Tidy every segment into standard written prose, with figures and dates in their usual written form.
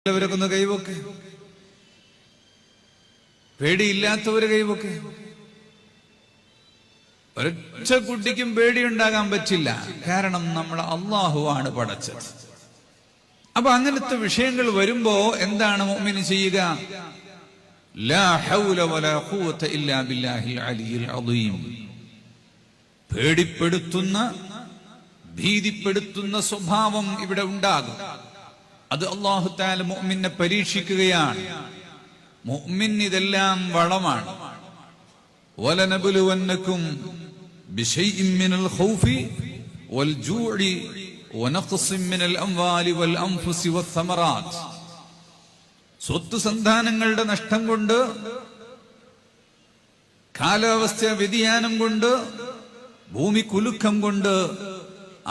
ൊന്ന് കൈവൊക്കെ, പേടിയില്ലാത്തവര് കൈവൊക്കെ. ഒരൊറ്റ കുട്ടിക്കും പേടിയുണ്ടാകാൻ പറ്റില്ല, കാരണം നമ്മൾ അള്ളാഹുവാണ് പടച്ചത്. അപ്പൊ അങ്ങനത്തെ വിഷയങ്ങൾ വരുമ്പോ എന്താണ് മുഅ്മിൻ ചെയ്യുക? ലാ ഹൗല വലാ ഖുവത ഇല്ലാ ബില്ലാഹിൽ അലിയിൽ അദീം. പേടിപ്പെടുത്തുന്ന, ഭീതിപ്പെടുത്തുന്ന സ്വഭാവം ഇവിടെ ഉണ്ടാകും. അത് അല്ലാഹു തആല മുഅ്മിനെ പരീക്ഷിക്കുകയാണ്. മുഅ്മിൻ ഇതെല്ലാം വളമാണ്. വലനബ്ലുവന്നകും ബിശൈഇൻ മിനൽ ഖൗഫി വൽ ജൂഇ വനഖ്സിൻ മിനൽ അംവാലി വൽ അൻഫുസി വസ്സമറാത്ത്. സ്വത്ത് സന്താനങ്ങളുടെ നഷ്ടം കൊണ്ട്, കാലാവസ്ഥ വ്യതിയാനം കൊണ്ട്, ഭൂമി കുലുക്കം കൊണ്ട്,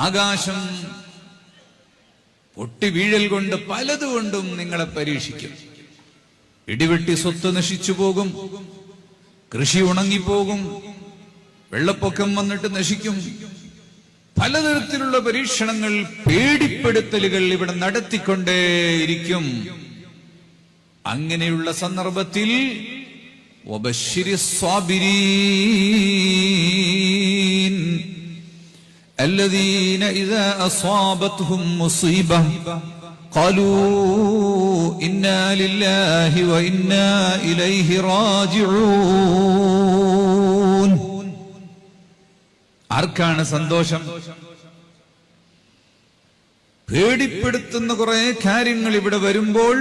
ആകാശം പൊട്ടി വീഴൽ കൊണ്ട്, പലതുകൊണ്ടും നിങ്ങളെ പരീക്ഷിക്കും. ഇടിവെട്ടി സ്വത്ത് നശിച്ചു പോകും, കൃഷി ഉണങ്ങിപ്പോകും, വെള്ളപ്പൊക്കം വന്നിട്ട് നശിക്കും. പലതരത്തിലുള്ള പരീക്ഷണങ്ങൾ, പേടിപ്പെടുത്തലുകൾ ഇവിടെ നടത്തിക്കൊണ്ടേയിരിക്കും. അങ്ങനെയുള്ള സന്ദർഭത്തിൽ വബശ്ശിരിസ് സ്വാബിരീൻ الذين إذا أصابتهم مصيبة قالوا إنا لله وإنا إليه راجعون. ആർക്കാണ് സന്തോഷം? പേടിപ്പെടുത്തുന്ന കുറെ കാര്യങ്ങൾ ഇവിടെ വരുമ്പോൾ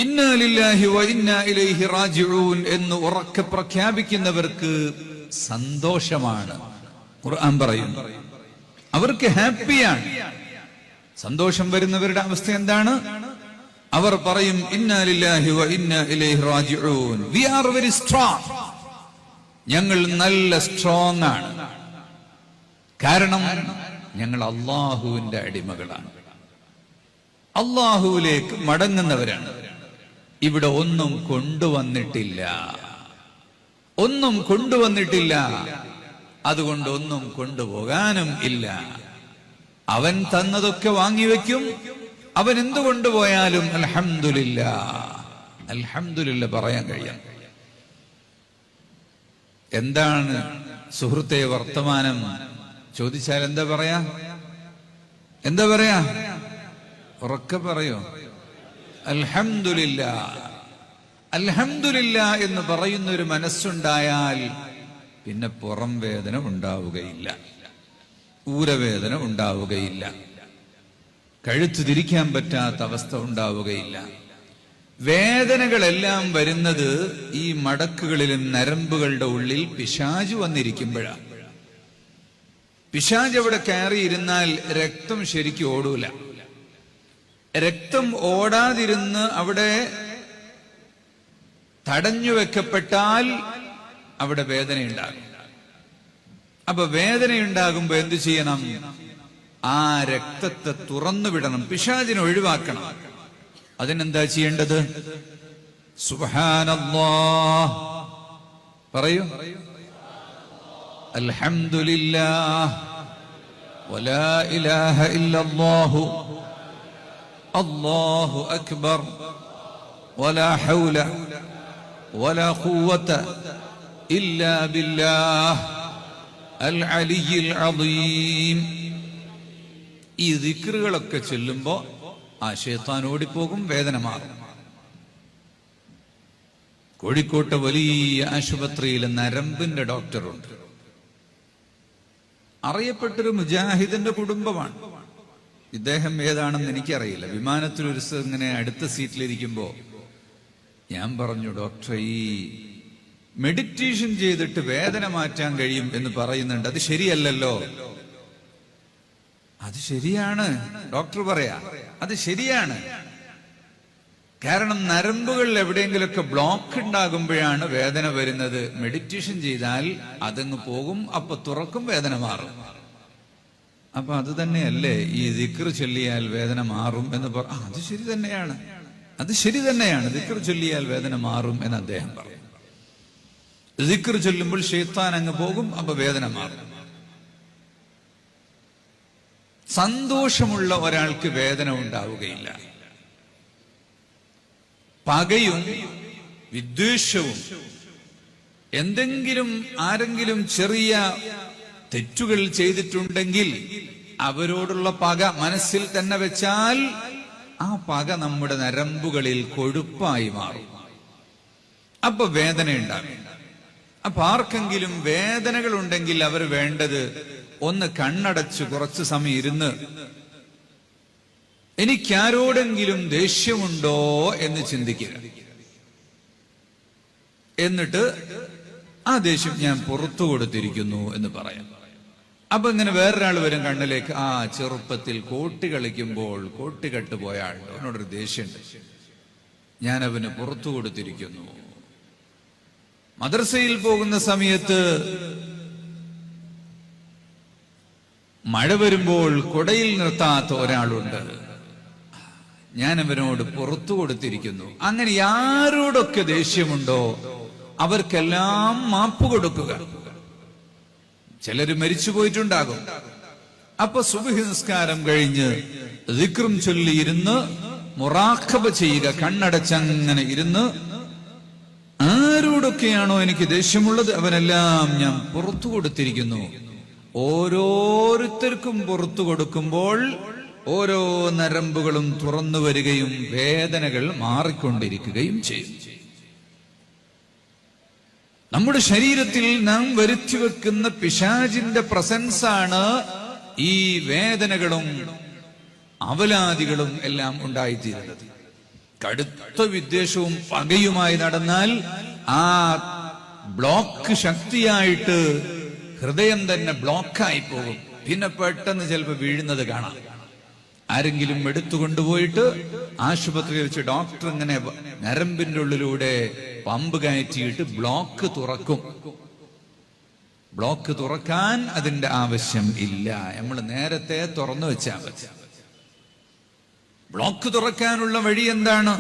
ഇന്നാ ലില്ലാഹി വ ഇന്നാ ഇലൈഹി റാജിഊൻ എന്ന് ഉറക്കെ പ്രഖ്യാപിക്കുന്നവർക്ക് സന്തോഷമാണ്. ഖുർആൻ പറയുന്നു, അവർക്ക് ഹാപ്പിയാണ്. സന്തോഷം വരുന്നവരുടെ അവസ്ഥ എന്താണ്? അവർ പറയും ഇന്നാ ലില്ലാഹി വ ഇന്നാ ഇലൈഹി റാജിഊൻ. We are very strong. ഞങ്ങൾ നല്ല സ്ട്രോങ് ആണ്. കാരണം ഞങ്ങൾ അല്ലാഹുവിന്റെ അടിമകളാണ്, അല്ലാഹുവിലേക്ക് മടങ്ങുന്നവരാണ്. ഇവിടെ ഒന്നും കൊണ്ടുവന്നിട്ടില്ല, ഒന്നും കൊണ്ടുവന്നിട്ടില്ല. അതുകൊണ്ട് ഒന്നും കൊണ്ടുപോകാനും ഇല്ല. അവൻ തന്നതൊക്കെ വാങ്ങിവെക്കും. അവൻ എന്തു കൊണ്ടുപോയാലും അൽഹംദുലില്ലാഹ്, അൽഹംദുലില്ലാഹ് പറയാൻ കഴിയും. എന്താണ് സുഹൃത്തെ വർത്തമാനം ചോദിച്ചാൽ എന്താ പറയാ? എന്താ പറയാ? ഉറക്കെ പറയോ? അൽഹംദുലില്ലാഹ്. അൽഹംദുലില്ലാഹ് എന്ന് പറയുന്ന ഒരു മനസ്സുണ്ടായാൽ പിന്നെ പുറം വേദന ഉണ്ടാവുകയില്ല, ഊരവേദന ഉണ്ടാവുകയില്ല, കഴുത്ത് തിരിക്കാൻ പറ്റാത്ത അവസ്ഥ ഉണ്ടാവുകയില്ല. വേദനകളെല്ലാം വരുന്നത് ഈ മടക്കുകളിലും നരമ്പുകളുടെ ഉള്ളിൽ പിശാച് വന്നിരിക്കുമ്പോഴാണ്. പിശാച് അവിടെ കയറിയിരുന്നാൽ രക്തം ശരിക്കും ഓടൂല. രക്തം ഓടാതിരുന്ന് അവിടെ തടഞ്ഞു വെക്കപ്പെട്ടാൽ അവിടെ വേദനയുണ്ടാകും. അപ്പൊ വേദനയുണ്ടാകുമ്പോ എന്തു ചെയ്യണം? ആ രക്തത്തെ തുറന്നു വിടണം, പിശാചിനെ ഒഴിവാക്കണം. അതിനെന്താ ചെയ്യേണ്ടത്? സുബ്ഹാനല്ലാഹ് പറയൂ, അൽഹംദുലില്ലാഹ് വലാ ഇലാഹ ഇല്ലല്ലാഹു അല്ലാഹു അക്ബർ വലാ ഹൗല വലാ ഖുവത ഇല്ലാ ബില്ലാഹ് അൽ അലിയിൽ അദീം. ഈ ദിക്റുകളൊക്കെ ചൊല്ലുമ്പോ ആ ശൈത്താൻ ഓടിപ്പോകും, വേദന മാറും. കോഴിക്കോട്ടെ വലിയ ആശുപത്രിയിൽ നരമ്പിന്റെ ഡോക്ടറുണ്ട്. അറിയപ്പെട്ടൊരു മുജാഹിദിന്റെ കുടുംബമാണ്. ഇദ്ദേഹം ഏതാണെന്ന് എനിക്കറിയില്ല. വിമാനത്തിൽ ഒരു ഇങ്ങനെ അടുത്ത സീറ്റിലിരിക്കുമ്പോ ഞാൻ പറഞ്ഞു, ഡോക്ടർ, ഈ മെഡിറ്റേഷൻ ചെയ്തിട്ട് വേദന മാറ്റാൻ കഴിയും എന്ന് പറയുന്നുണ്ട്, അത് ശരിയല്ലല്ലോ. അത് ശരിയാണ്, ഡോക്ടർ പറയാ, അത് ശരിയാണ്. കാരണം നരമ്പുകളിൽ എവിടെയെങ്കിലുമൊക്കെ ബ്ലോക്ക് ഉണ്ടാകുമ്പോഴാണ് വേദന വരുന്നത്. മെഡിറ്റേഷൻ ചെയ്താൽ അതങ്ങ് പോകും, അപ്പൊ തുറക്കും, വേദന മാറും. അപ്പൊ അത് തന്നെയല്ലേ ഈ ദിക്ർ ചൊല്ലിയാൽ വേദന മാറും എന്ന് അത് ശരി തന്നെയാണ്, അത് ശരി തന്നെയാണ്, ദിക്ർ ചൊല്ലിയാൽ വേദന മാറും എന്ന് അദ്ദേഹം പറയും. ദിക്ർ ചൊല്ലുമ്പോൾ ശൈത്താൻ അങ്ങ് പോകും, അപ്പൊ വേദന മാറും. സന്തോഷമുള്ള ഒരാൾക്ക് വേദന ഉണ്ടാവുകയില്ല. പകയും വിദ്വേഷവും, എന്തെങ്കിലും ആരെങ്കിലും ചെറിയ തെറ്റുകൾ ചെയ്തിട്ടുണ്ടെങ്കിൽ അവരോടുള്ള പക മനസ്സിൽ തന്നെ വെച്ചാൽ ആ പക നമ്മുടെ നരമ്പുകളിൽ കൊഴുപ്പായി മാറും. അപ്പൊ വേദന ഉണ്ടാകും. അപ്പൊ ആർക്കെങ്കിലും വേദനകൾ ഉണ്ടെങ്കിൽ അവർ വേണ്ടത് ഒന്ന് കണ്ണടച്ച് കുറച്ചു സമയം ഇരുന്ന് എനിക്കാരോടെങ്കിലും ദേഷ്യമുണ്ടോ എന്ന് ചിന്തിക്കുക. എന്നിട്ട് ആ ദേഷ്യം ഞാൻ പുറത്തു കൊടുത്തിരിക്കുന്നു എന്ന് പറയാം. അപ്പൊ ഇങ്ങനെ വേറൊരാൾ വരും കണ്ണിലേക്ക്, ആ ചെറുപ്പത്തിൽ കോട്ടി കളിക്കുമ്പോൾ കോട്ടിക്കെട്ട് പോയ ആളുണ്ട്, അവനോടൊരു ദേഷ്യമുണ്ട്, ഞാൻ അവന് പുറത്തു കൊടുത്തിരിക്കുന്നു. മദ്രസയിൽ പോകുന്ന സമയത്ത് മഴ വരുമ്പോൾ കുടയിൽ നിർത്താത്ത ഒരാളുണ്ട്, ഞാൻ അവനോട് പുറത്തു കൊടുത്തിരിക്കുന്നു. അങ്ങനെ ആരോടൊക്കെ ദേഷ്യമുണ്ടോ അവർക്കെല്ലാം മാപ്പ് കൊടുക്കുക. ചിലര് മരിച്ചു പോയിട്ടുണ്ടാകും. അപ്പൊ സുബ്ഹി നിസ്കാരം കഴിഞ്ഞ് ദിക്റും ചൊല്ലി ഇരുന്ന് മുറാഖബ ചെയ്യുക. കണ്ണടച്ചങ്ങനെ ഇരുന്ന് ആരോടൊക്കെയാണോ എനിക്ക് ദേഷ്യമുള്ളത് അവനെല്ലാം ഞാൻ പുറത്തു കൊടുത്തിരിക്കുന്നു. ഓരോരുത്തർക്കും പുറത്തു കൊടുക്കുമ്പോൾ ഓരോ നരമ്പുകളും തുറന്നു വരികയും വേദനകൾ മാറിക്കൊണ്ടിരിക്കുകയും ചെയ്യും. നമ്മുടെ ശരീരത്തിൽ നാം വരുത്തി വെക്കുന്ന പിശാചിന്റെ പ്രസൻസാണ് ഈ വേദനകളും അവലാദികളും എല്ലാം ഉണ്ടായിത്തീരുന്നത്. കടുത്ത വിദ്വേഷവും പകയുമായി നടന്നാൽ ആ ബ്ലോക്ക് ശക്തിയായിട്ട് ഹൃദയം തന്നെ ബ്ലോക്കായി പോകും. പിന്നെ പെട്ടെന്ന് ചിലപ്പോൾ വീഴുന്നത് കാണാം. ആരെങ്കിലും എടുത്തുകൊണ്ടുപോയിട്ട് ആശുപത്രിയിൽ വെച്ച് ഡോക്ടർ ഇങ്ങനെ നരമ്പിന്റെ ഉള്ളിലൂടെ പമ്പ് കയറ്റിയിട്ട് ബ്ലോക്ക് തുറക്കും. ബ്ലോക്ക് തുറക്കാൻ അതിന്റെ ആവശ്യം ഇല്ല, നമ്മൾ നേരത്തെ തുറന്നു വെച്ചാൽ മതി. ബ്ലോക്ക് തുറക്കാനുള്ള വഴി എന്താണ്?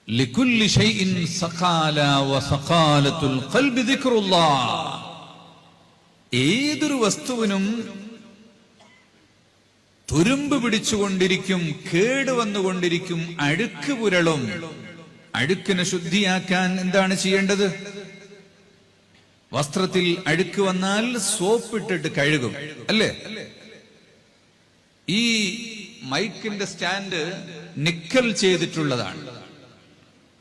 ലികുല്ലി ശൈഇൻ സഖാല വസഖാലത്തുൽ ഖൽബി ദിക്റുല്ലാഹ്. ഏതൊരു വസ്തുവിനും തുരുമ്പ് പിടിച്ചുകൊണ്ടിരിക്കും, കേടുവന്നുകൊണ്ടിരിക്കും, അഴുക്ക് പുരളും. അഴുക്കിനെ ശുദ്ധിയാക്കാൻ എന്താണ് ചെയ്യേണ്ടത്? വസ്ത്രത്തിൽ അഴുക്ക് വന്നാൽ സോപ്പിട്ടിട്ട് കഴുകും, അല്ലേ? ഈ മൈക്കിന്റെ സ്റ്റാൻഡ് നിക്കൽ ചെയ്തിട്ടുള്ളതാണ്.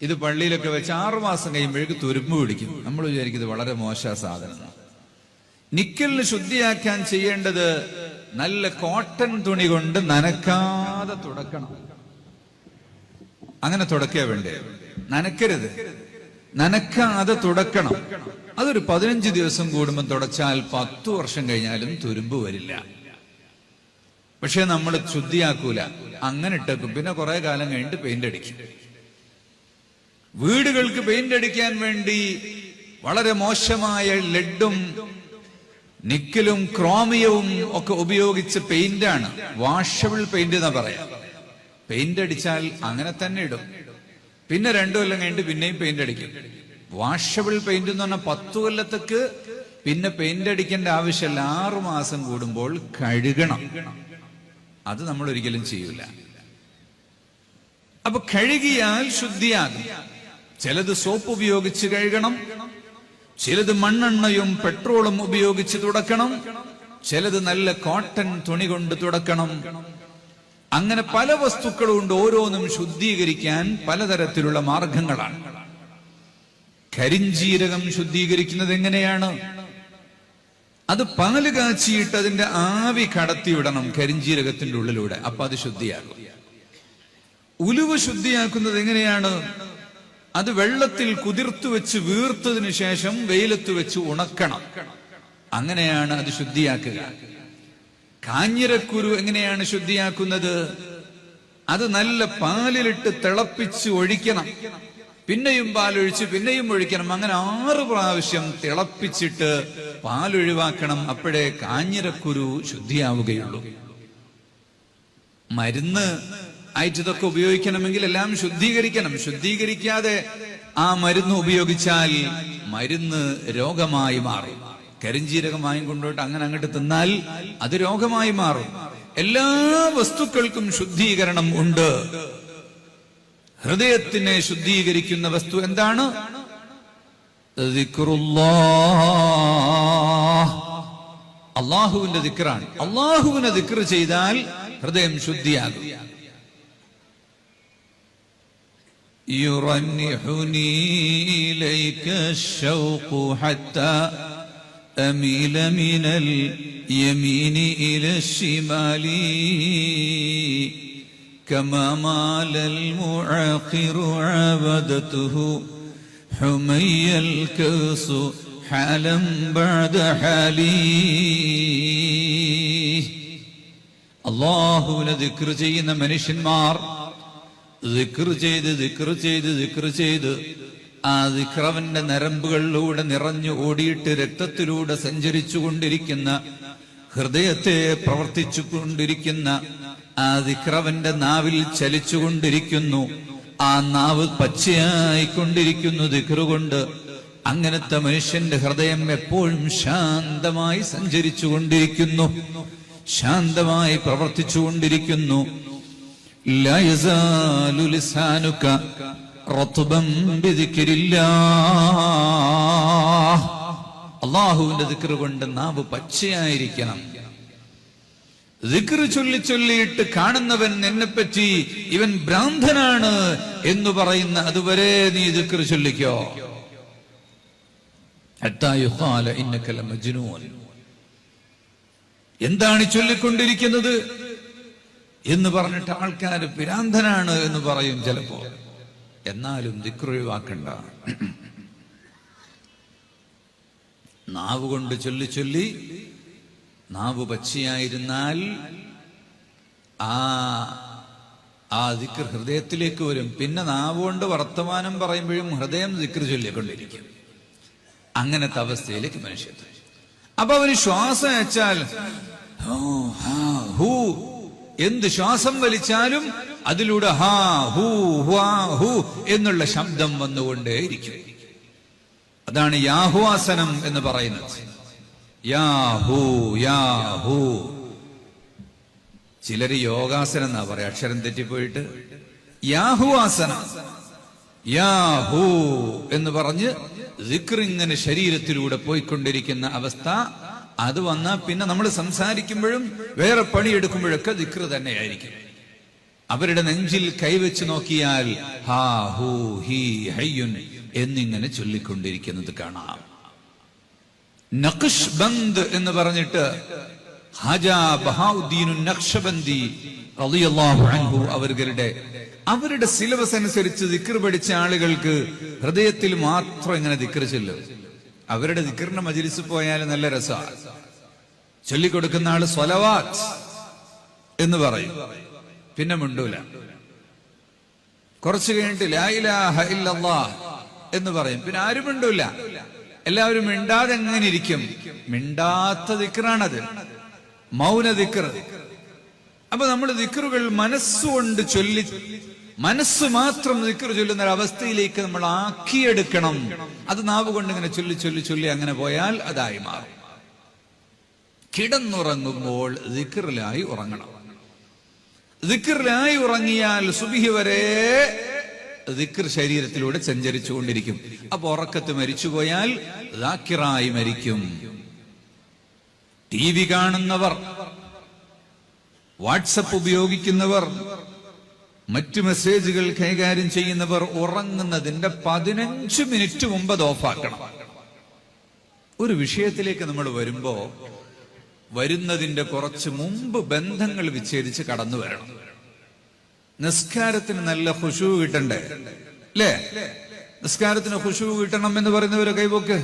ഇത് പള്ളിയിലൊക്കെ വെച്ച് 6 മാസം കഴിയുമ്പോഴേക്ക് തുരുമ്പ് പിടിക്കും. നമ്മൾ വിചാരിക്കുന്നത് വളരെ മോശ സാധനം. നിക്കലിന് ശുദ്ധിയാക്കാൻ ചെയ്യേണ്ടത് നല്ല കോട്ടൺ തുണി കൊണ്ട് നനക്കാതെ തുടക്കണം. അങ്ങനെ തുടക്കേ വേണ്ടേ, നനക്കരുത്, നനക്കാതെ തുടക്കണം. അതൊരു 15 ദിവസം കൂടുമ്പോൾ തുടച്ചാൽ 10 വർഷം കഴിഞ്ഞാലും തുരുമ്പ് വരില്ല. പക്ഷെ നമ്മൾ ശുദ്ധിയാക്കൂല, അങ്ങനെ ഇട്ടേക്കും. പിന്നെ കുറെ കാലം കഴിഞ്ഞിട്ട് പെയിന്റ് അടിക്കും. വീടുകൾക്ക് പെയിന്റ് അടിക്കാൻ വേണ്ടി വളരെ മോശമായ ലെഡും നിക്കലും ക്രോമിയവും ഒക്കെ ഉപയോഗിച്ച് പെയിന്റാണ്, വാഷബിൾ പെയിന്റ് എന്നാ പറയാം. പെയിന്റ് അടിച്ചാൽ അങ്ങനെ തന്നെ ഇടും, പിന്നെ 2 കൊല്ലം കഴിഞ്ഞിട്ട് പിന്നെയും പെയിന്റ് അടിക്കും. വാഷബിൾ പെയിന്റ് എന്ന് പറഞ്ഞാൽ 10 കൊല്ലത്തേക്ക് പിന്നെ പെയിന്റ് അടിക്കേണ്ട ആവശ്യമില്ല. 6 മാസം കൂടുമ്പോൾ കഴുകണം. അത് നമ്മൾ ഒരിക്കലും ചെയ്യൂല. അപ്പൊ കഴുകിയാൽ ശുദ്ധിയാകും. ചിലത് സോപ്പ് ഉപയോഗിച്ച് കഴുകണം, ചിലത് മണ്ണെണ്ണയും പെട്രോളും ഉപയോഗിച്ച് തുടക്കണം, ചിലത് നല്ല കോട്ടൺ തുണി കൊണ്ട് തുടക്കണം. അങ്ങനെ പല വസ്തുക്കളും ഉണ്ട്. ഓരോന്നും ശുദ്ധീകരിക്കാൻ പലതരത്തിലുള്ള മാർഗങ്ങളാണ്. കരിഞ്ജീരകം ശുദ്ധീകരിക്കുന്നത് എങ്ങനെയാണ്? അത് പാല് കാച്ചിയിട്ട് അതിന്റെ ആവി കടത്തിവിടണം കരിഞ്ജീരകത്തിന്റെ ഉള്ളിലൂടെ, അപ്പൊ അത് ശുദ്ധിയാകും. ഉലുവ ശുദ്ധിയാക്കുന്നത് എങ്ങനെയാണ്? അത് വെള്ളത്തിൽ കുതിർത്തു വെച്ച് വീർത്തതിനു ശേഷം വെയിലത്ത് വെച്ച് ഉണക്കണം. അങ്ങനെയാണ് അത് ശുദ്ധിയാക്കുക. കാഞ്ഞിരക്കുരു എങ്ങനെയാണ് ശുദ്ധിയാക്കുന്നത്? അത് നല്ല പാലിലിട്ട് തിളപ്പിച്ച് ഒഴിക്കണം, പിന്നെയും പാലൊഴിച്ച് പിന്നെയും ഒഴിക്കണം. അങ്ങനെ 6 പ്രാവശ്യം തിളപ്പിച്ചിട്ട് പാലൊഴിവാക്കണം. അപ്പോഴേ കാഞ്ഞിരക്കുരു ശുദ്ധിയാവുകയുള്ളൂ. മരുന്ന് ആയിട്ട് ഇതൊക്കെ ഉപയോഗിക്കണമെങ്കിൽ എല്ലാം ശുദ്ധീകരിക്കണം. ശുദ്ധീകരിക്കാതെ ആ മരുന്ന് ഉപയോഗിച്ചാൽ മരുന്ന് രോഗമായി മാറും. കരിഞ്ജീരകമായും കൊണ്ടുപോയിട്ട് അങ്ങനെ അങ്ങോട്ട് തിന്നാൽ അത് രോഗമായി മാറും. എല്ലാ വസ്തുക്കൾക്കും ശുദ്ധീകരണം ഉണ്ട്. ഹൃദയത്തിനെ ശുദ്ധീകരിക്കുന്ന വസ്തു എന്താണ്? ദിക്റുല്ലാഹ്, അള്ളാഹുവിന്റെ ദിക്റാണ്. അള്ളാഹുവിനെ ദിക്ർ ചെയ്താൽ ഹൃദയം ശുദ്ധിയാകും. യുറന്നിഹുനി ഇലൈക ശൗഖു ഹത്താ അമീല മിനൽ യമീനി ഇല ശിമാലി കമാ മാലൽ മുഅഖിറു അബദതുഹു ഹുമയ്യൽ കൗസു ഹാലം ബഅദ ഹാലി. അല്ലാഹുവിനെ ദിക്ർ ചെയ്യുന്ന മനുഷ്യന്മാർ ദിക്ർ ചെയ്ത് ആ ദിക്റവന്റെ നരമ്പുകളിലൂടെ നിറഞ്ഞു ഓടിയിട്ട് രക്തത്തിലൂടെ സഞ്ചരിച്ചു കൊണ്ടിരിക്കുന്ന, ഹൃദയത്തെ പ്രവർത്തിച്ചു കൊണ്ടിരിക്കുന്ന ആ ദിക്റവന്റെ നാവിൽ ചലിച്ചുകൊണ്ടിരിക്കുന്നു. ആ നാവ് പച്ചയായിക്കൊണ്ടിരിക്കുന്നു ദിക്റ് കൊണ്ട്. അങ്ങനത്തെ മനുഷ്യന്റെ ഹൃദയം എപ്പോഴും ശാന്തമായി സഞ്ചരിച്ചു കൊണ്ടിരിക്കുന്നു, ശാന്തമായി പ്രവർത്തിച്ചു കൊണ്ടിരിക്കുന്നു. ലാ യസാലു ലിസാനുക റത്ബൻ ബിദിക്രില്ലാഹ്. അല്ലാഹുവിന്റെ ദിക്ർ കൊണ്ട് നാവ് പച്ചയായിരിക്കണം. ദിക്ർ ചൊല്ലിയിട്ട് കാണുന്നവൻ എന്നെപ്പറ്റി ഇവൻ ഭ്രാന്തനാണ് എന്ന് പറയുന്ന അതുവരെ നീ ദിക്ർ ചൊല്ലിക്കോ. ഹത്താ യുഖാല ഇന്നക ലമജ്നൂൻ. എന്താണ് ചൊല്ലിക്കൊണ്ടിരിക്കുന്നത് എന്ന് പറഞ്ഞിട്ട് ആൾക്കാർ ഭ്രാന്തനാണ് എന്ന് പറയും ചിലപ്പോ. എന്നാലും ദിക്ർ ഒഴിവാക്കണ്ട. നാവ് കൊണ്ട് ചൊല്ലി നാവ് പച്ചയായിരുന്നാൽ ആ ദിക്ർ ഹൃദയത്തിലേക്ക് വരും. പിന്നെ നാവ് കൊണ്ട് വർത്തമാനം പറയുമ്പോഴും ഹൃദയം ദിക്ർ ചൊല്ലിക്കൊണ്ടിരിക്കും. അങ്ങനത്തെ അവസ്ഥയിലേക്ക് മനുഷ്യൻ. അപ്പൊ അവന് ശ്വാസം അയച്ചാൽ എന്ത് ശ്വാസം വലിച്ചാലും അതിലൂടെ ഹാ ഹൂ ഹ്വാ ഹൂ എന്നുള്ള ശബ്ദം വന്നുകൊണ്ടേയിരിക്കും. അതാണ് യാഹുവാസനം എന്ന് പറയുന്നത്. Yahoo Yahoo. ചിലര് യോഗാസനം എന്നാ പറയാ, അക്ഷരം തെറ്റിപ്പോയിട്ട്. യാഹുവാസനം, യാഹൂ എന്ന് പറഞ്ഞ് ദിക്ർ ഇങ്ങനെ ശരീരത്തിലൂടെ പോയിക്കൊണ്ടിരിക്കുന്ന അവസ്ഥ. അത് വന്നാൽ പിന്നെ നമ്മൾ സംസാരിക്കുമ്പോഴും വേറെ പണിയെടുക്കുമ്പോഴൊക്കെ ദിക്ർ തന്നെയായിരിക്കും. അവരുടെ നെഞ്ചിൽ കൈവച്ച് നോക്കിയാൽ ഹാ ഹൂ ഹി ഹയ്യുൻ എന്നിങ്ങനെ ചൊല്ലിക്കൊണ്ടിരിക്കുന്നത് കാണാം. നഖ്ഷ് ബന്ദ് എന്ന് പറഞ്ഞിട്ട് ഹാജാ ബഹാഉദ്ദീൻ നഖ്ഷബന്ദി റളിയല്ലാഹു അൻഹു അവരുടെ സിലബസ് അനുസരിച്ച് ദിക്ർ പഠിച്ച ആളുകൾക്ക് ഹൃദയത്തിൽ മാത്രം ഇങ്ങനെ ദിക്ർ ചൊല്ലും. അവരുടെ ദിക്റിന്റെ മജ്‌ലിസിൽ പോയാൽ നല്ല രസമാണ്. ചൊല്ലിക്കൊടുക്കുന്ന ആള് സ്വലവാത്ത് എന്ന് പറയും, പിന്നെ മിണ്ടൂല. കുറച്ചു കഴിഞ്ഞിട്ട് ലാ ഇലാഹ ഇല്ലല്ലാഹ് എന്ന് പറയും, പിന്നെ ആരും മിണ്ടൂല. എല്ലാവരും മിണ്ടാതെ എങ്ങനെ ഇരിക്കും? മിണ്ടാത്ത ദിക്റാണത്, മൗന ദിക്ർ. അപ്പൊ നമ്മൾ ദിക്റുകൾ മനസ്സുകൊണ്ട് ചൊല്ലി, മനസ്സ് മാത്രം ദിക്ർ ചൊല്ലുന്ന ഒരവസ്ഥയിലേക്ക് നമ്മൾ ആക്കിയെടുക്കണം. അത് നാവ് കൊണ്ട് ഇങ്ങനെ ചൊല്ലി അങ്ങനെ പോയാൽ അതായി മാറും. കിടന്നുറങ്ങുമ്പോൾ ദിക്റിലായി ഉറങ്ങണം. ദിക്റിലായി ഉറങ്ങിയാൽ സുബ്ഹി വരെ ദിക്ർ ശരീരത്തിലൂടെ സഞ്ചരിച്ചു കൊണ്ടിരിക്കും. അപ്പൊ ഉറക്കത്ത് മരിച്ചുപോയാൽ ദാക്കിറായി മരിക്കും. ടി വി കാണുന്നവർ, വാട്സപ്പ് ഉപയോഗിക്കുന്നവർ, മറ്റു മെസ്സേജുകൾ കൈകാര്യം ചെയ്യുന്നവർ ഉറങ്ങുന്നതിന്റെ 15 മിനിറ്റ് മുമ്പ് അത് ഓഫാക്കണം. ഒരു വിഷയത്തിലേക്ക് നമ്മൾ വരുന്നതിന്റെ കുറച്ച് മുമ്പ് ബന്ധങ്ങൾ വിച്ഛേദിച്ച് കടന്നു വരണം. നിസ്കാരത്തിന് നല്ല ഖുശൂ കിട്ടണ്ടേ അല്ലേ? നിസ്കാരത്തിന് ഖുശൂ കിട്ടണം എന്ന് പറയുന്നവരെ കൈപോക്ക്.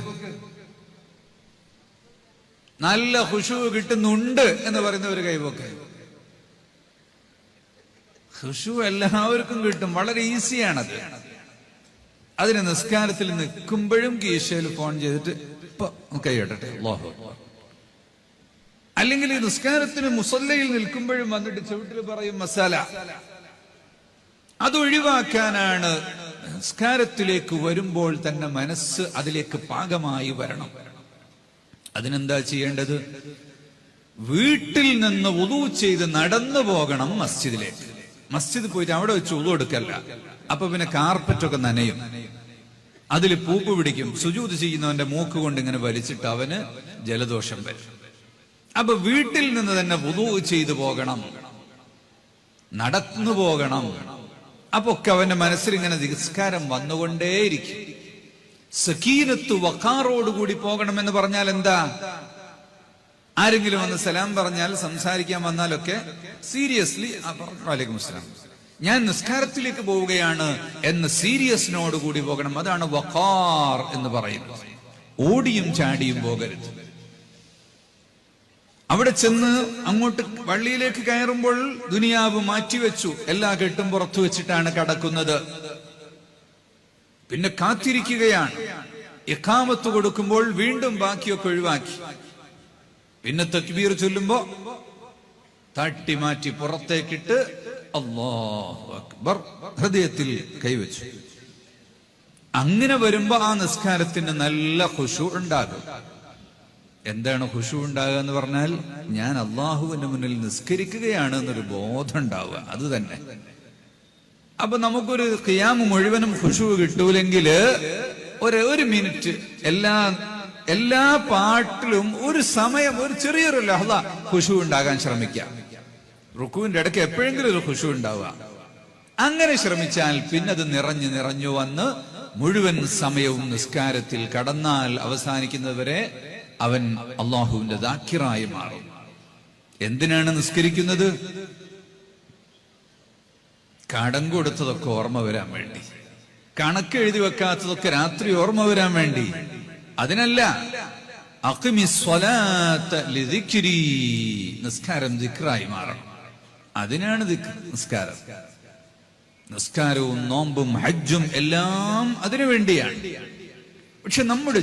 നല്ല ഖുശൂ കിട്ടുന്നുണ്ട് എന്ന് പറയുന്നവര് കൈപോക്ക്. ഖുശൂ എല്ലാവർക്കും കിട്ടും, വളരെ ഈസിയാണത്. അതിന് നിസ്കാരത്തിൽ നിൽക്കുമ്പോഴും കീശയിൽ ഫോൺ ചെയ്തിട്ട് ഇപ്പൊ കൈയിടട്ടെ അല്ലാഹു അക്ബർ, അല്ലെങ്കിൽ ഈ നിസ്കാരത്തിന് മുസല്ലയിൽ നിൽക്കുമ്പോഴും വന്നിട്ട് ചവിട്ടിൽ പറയും മസാല. അതൊഴിവാക്കാനാണ് നിസ്കാരത്തിലേക്ക് വരുമ്പോൾ തന്നെ മനസ്സ് അതിലേക്ക് പാകമായി വരണം. അതിനെന്താ ചെയ്യേണ്ടത്? വീട്ടിൽ നിന്ന് വുളു ചെയ്ത് നടന്നു പോകണം മസ്ജിദിലേക്ക്. മസ്ജിദ് പോയിട്ട് അവിടെ വെച്ച് വുളു എടുക്കല്ല. അപ്പൊ പിന്നെ കാർപ്പറ്റൊക്കെ നനയും, അതിൽ പൂപ്പ് പിടിക്കും. സുജൂദ് ചെയ്യുന്നവന്റെ മൂക്ക് കൊണ്ട് ഇങ്ങനെ വലിച്ചിട്ട് അവന് ജലദോഷം വരും. അപ്പൊ വീട്ടിൽ നിന്ന് തന്നെ വുളു ചെയ്തു പോകണം, നടന്നു പോകണം. അപ്പൊ ഒക്കെ അവന്റെ മനസ്സിൽ ഇങ്ങനെ നിസ്കാരം വന്നുകൊണ്ടേയിരിക്കും. സക്കീനത്ത് വഖാറോടുകൂടി പോകണമെന്ന് പറഞ്ഞാൽ എന്താ? ആരെങ്കിലും വന്ന് സലാം പറഞ്ഞാൽ, സംസാരിക്കാൻ വന്നാലൊക്കെ സീരിയസ്ലി വലൈക്കും അസ്സലാം, ഞാൻ നിസ്കാരത്തിലേക്ക് പോവുകയാണ് എന്ന് സീരിയസിനോടുകൂടി പോകണം. അതാണ് വഖാർ എന്ന് പറയുന്നത്. ഓടിയും ചാടിയും പോകരുത്. അവിടെ ചെന്ന് അങ്ങോട്ട് പള്ളിയിലേക്ക് കയറുമ്പോൾ ദുനിയാവ് മാറ്റിവെച്ചു, എല്ലാ കെട്ടും പുറത്തു വെച്ചിട്ടാണ് കടക്കുന്നത്. പിന്നെ കാത്തിരിക്കുകയാണ്. ഇഖാമത്ത് കൊടുക്കുമ്പോൾ വീണ്ടും ബാക്കിയൊക്കെ ഒഴിവാക്കി. പിന്നെ തക്ബീർ ചൊല്ലുമ്പോ തട്ടി മാറ്റി പുറത്തേക്കിട്ട് അല്ലാഹു അക്ബർ ഹൃദയത്തിൽ കൈവച്ചു. അങ്ങനെ വരുമ്പോ ആ നിസ്കാരത്തിന് നല്ല ഖുശൂ ഉണ്ടാകും. എന്താണ് ഖുശൂ ഉണ്ടാകുക എന്ന് പറഞ്ഞാൽ, ഞാൻ അള്ളാഹുവിന്റെ മുന്നിൽ നിസ്കരിക്കുകയാണ് എന്നൊരു ബോധം ഉണ്ടാവുക. അത് തന്നെ. അപ്പൊ നമുക്കൊരു ഖിയാം മുഴുവനും ഖുശൂ കിട്ടൂലെങ്കിൽ ഒരു മിനിറ്റ് എല്ലാ പാട്ടിലും ഒരു സമയം, ഒരു ചെറിയൊരു ലഹ്ള ഖുശൂ ഉണ്ടാകാൻ ശ്രമിക്കാം. റുക്കുവിന്റെ ഇടയ്ക്ക് എപ്പോഴെങ്കിലും ഒരു ഖുശൂ ഉണ്ടാവുക. അങ്ങനെ ശ്രമിച്ചാൽ പിന്നെ അത് നിറഞ്ഞു വന്ന് മുഴുവൻ സമയവും നിസ്കാരത്തിൽ കടന്നാൽ അവസാനിക്കുന്നതുവരെ അവൻ അള്ളാഹുവിന്റെ ദാക്കിറായി മാറും. എന്തിനാണ് നിസ്കരിക്കുന്നത്? കടം കൊടുത്തതൊക്കെ ഓർമ്മ വരാൻ വേണ്ടി, കണക്ക് എഴുതി വെക്കാത്തതൊക്കെ രാത്രി ഓർമ്മ വരാൻ വേണ്ടി. അതിനല്ല. അഖിമിസ്സലാത്ത ലിദിക്രി, നിസ്കാരം ദിക്റായി മാറണം. അതിനാണ് നിസ്കാരം. നിസ്കാരവും നോമ്പും ഹജ്ജും എല്ലാം അതിനു വേണ്ടിയാണ്. പക്ഷെ നമ്മുടെ